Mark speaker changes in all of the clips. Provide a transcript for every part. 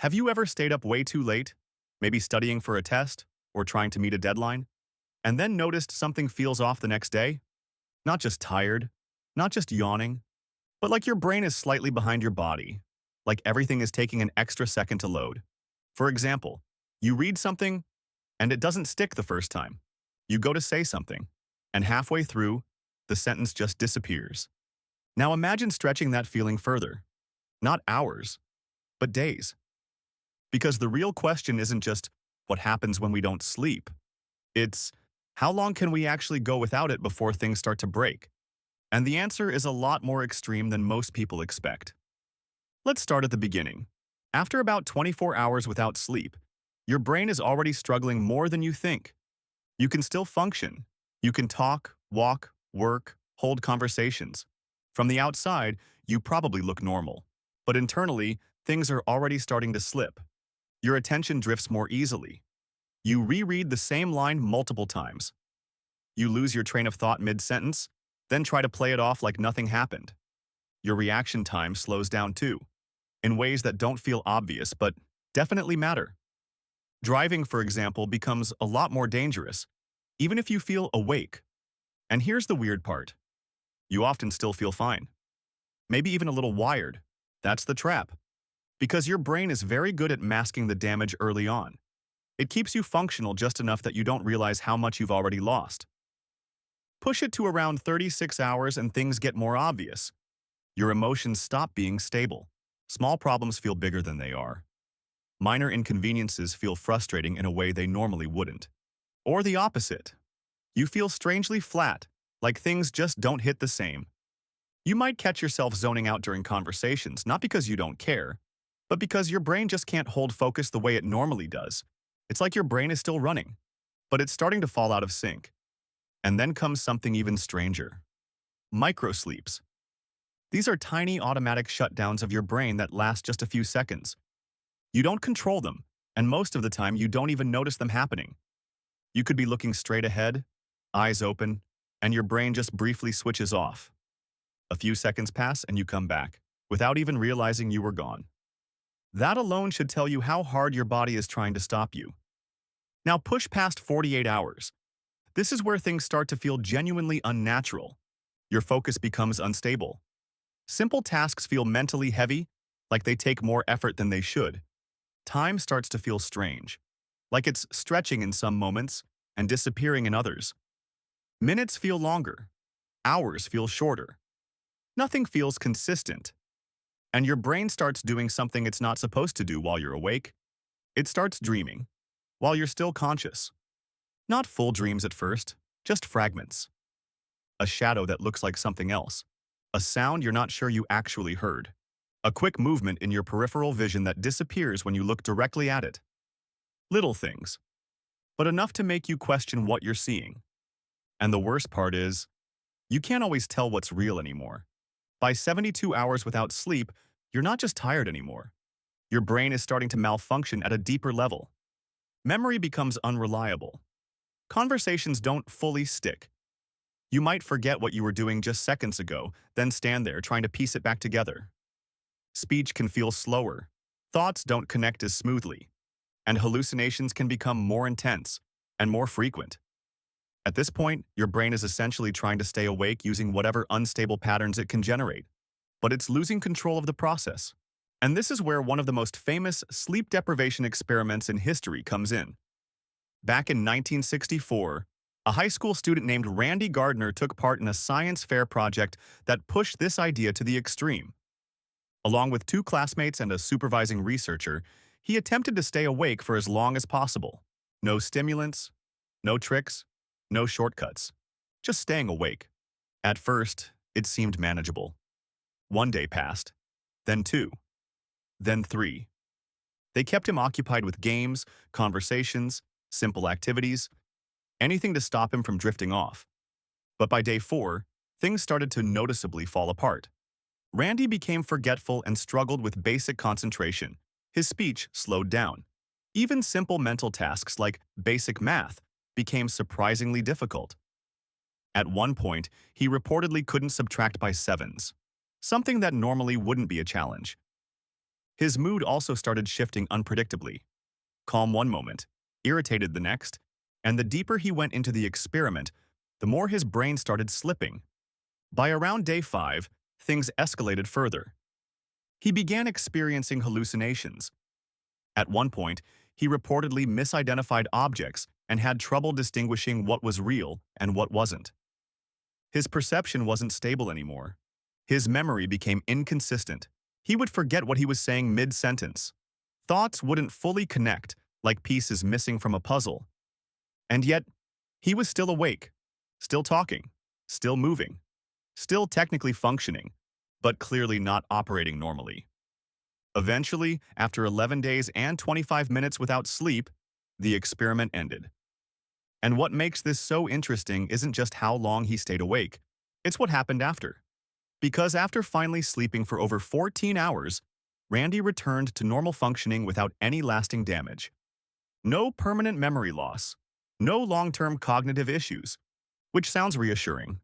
Speaker 1: Have you ever stayed up way too late, maybe studying for a test or trying to meet a deadline, and then noticed something feels off the next day? Not just tired, not just yawning, but like your brain is slightly behind your body, like everything is taking an extra second to load. For example, you read something and it doesn't stick the first time. You go to say something, and halfway through, the sentence just disappears. Now imagine stretching that feeling further. Not hours, but days. Because the real question isn't just what happens when we don't sleep. It's how long can we actually go without it before things start to break? And the answer is a lot more extreme than most people expect. Let's start at the beginning. After about 24 hours without sleep, your brain is already struggling more than you think. You can still function. You can talk, walk, work, hold conversations. From the outside, you probably look normal. But internally, things are already starting to slip. Your attention drifts more easily. You reread the same line multiple times. You lose your train of thought mid-sentence, then try to play it off like nothing happened. Your reaction time slows down too, in ways that don't feel obvious but definitely matter. Driving, for example, becomes a lot more dangerous, even if you feel awake. And here's the weird part. You often still feel fine. Maybe even a little wired. That's the trap. Because your brain is very good at masking the damage early on. It keeps you functional just enough that you don't realize how much you've already lost. Push it to around 36 hours and things get more obvious. Your emotions stop being stable. Small problems feel bigger than they are. Minor inconveniences feel frustrating in a way they normally wouldn't. Or the opposite. You feel strangely flat, like things just don't hit the same. You might catch yourself zoning out during conversations, not because you don't care, but because your brain just can't hold focus the way it normally does. It's like your brain is still running, but it's starting to fall out of sync. And then comes something even stranger. Microsleeps. These are tiny automatic shutdowns of your brain that last just a few seconds. You don't control them, and most of the time you don't even notice them happening. You could be looking straight ahead, eyes open, and your brain just briefly switches off. A few seconds pass and you come back, without even realizing you were gone. That alone should tell you how hard your body is trying to stop you. Now push past 48 hours. This is where things start to feel genuinely unnatural. Your focus becomes unstable. Simple tasks feel mentally heavy, like they take more effort than they should. Time starts to feel strange, like it's stretching in some moments and disappearing in others. Minutes feel longer. Hours feel shorter. Nothing feels consistent. And your brain starts doing something it's not supposed to do while you're awake. It starts dreaming, while you're still conscious. Not full dreams at first, just fragments. A shadow that looks like something else. A sound you're not sure you actually heard. A quick movement in your peripheral vision that disappears when you look directly at it. Little things, but enough to make you question what you're seeing. And the worst part is, you can't always tell what's real anymore. By 72 hours without sleep, you're not just tired anymore. Your brain is starting to malfunction at a deeper level. Memory becomes unreliable. Conversations don't fully stick. You might forget what you were doing just seconds ago, then stand there trying to piece it back together. Speech can feel slower. Thoughts don't connect as smoothly. And hallucinations can become more intense and more frequent. At this point, your brain is essentially trying to stay awake using whatever unstable patterns it can generate. But it's losing control of the process. And this is where one of the most famous sleep deprivation experiments in history comes in. Back in 1964, a high school student named Randy Gardner took part in a science fair project that pushed this idea to the extreme. Along with two classmates and a supervising researcher, he attempted to stay awake for as long as possible. No stimulants, no tricks, no shortcuts. Just staying awake. At first, it seemed manageable. One day passed, then two, then three. They kept him occupied with games, conversations, simple activities, anything to stop him from drifting off. But by day 4, things started to noticeably fall apart. Randy became forgetful and struggled with basic concentration. His speech slowed down. Even simple mental tasks like basic math became surprisingly difficult. At one point, he reportedly couldn't subtract by sevens, something that normally wouldn't be a challenge. His mood also started shifting unpredictably. Calm one moment, irritated the next, and the deeper he went into the experiment, the more his brain started slipping. By around day 5, things escalated further. He began experiencing hallucinations. At one point, he reportedly misidentified objects and had trouble distinguishing what was real and what wasn't. His perception wasn't stable anymore. His memory became inconsistent. He would forget what he was saying mid-sentence. Thoughts wouldn't fully connect, like pieces missing from a puzzle. And yet, he was still awake, still talking, still moving, still technically functioning, but clearly not operating normally. Eventually, after 11 days and 25 minutes without sleep, the experiment ended. And what makes this so interesting isn't just how long he stayed awake, it's what happened after. Because after finally sleeping for over 14 hours, Randy returned to normal functioning without any lasting damage. No permanent memory loss, no long-term cognitive issues, which sounds reassuring,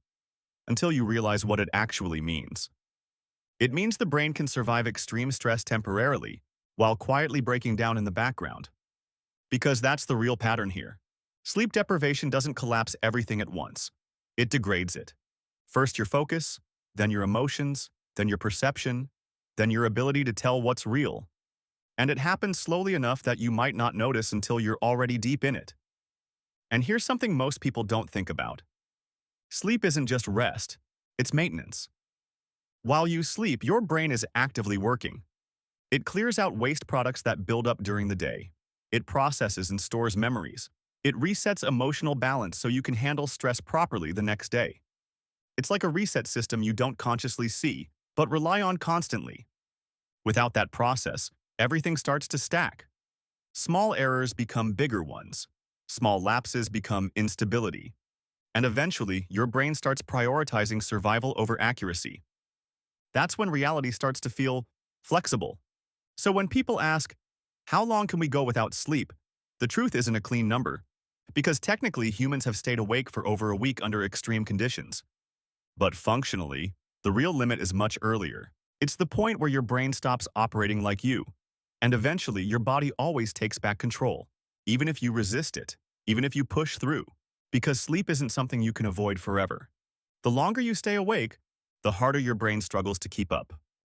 Speaker 1: until you realize what it actually means. It means the brain can survive extreme stress temporarily, while quietly breaking down in the background. Because that's the real pattern here. Sleep deprivation doesn't collapse everything at once. It degrades it. First your focus, then your emotions, then your perception, then your ability to tell what's real. And it happens slowly enough that you might not notice until you're already deep in it. And here's something most people don't think about. Sleep isn't just rest, it's maintenance. While you sleep, your brain is actively working. It clears out waste products that build up during the day. It processes and stores memories. It resets emotional balance so you can handle stress properly the next day. It's like a reset system you don't consciously see, but rely on constantly. Without that process, everything starts to stack. Small errors become bigger ones. Small lapses become instability. And eventually, your brain starts prioritizing survival over accuracy. That's when reality starts to feel flexible. So when people ask, how long can we go without sleep? The truth isn't a clean number, because technically humans have stayed awake for over a week under extreme conditions. But functionally, the real limit is much earlier. It's the point where your brain stops operating like you, and eventually your body always takes back control, even if you resist it, even if you push through, because sleep isn't something you can avoid forever. The longer you stay awake, the harder your brain struggles to keep up.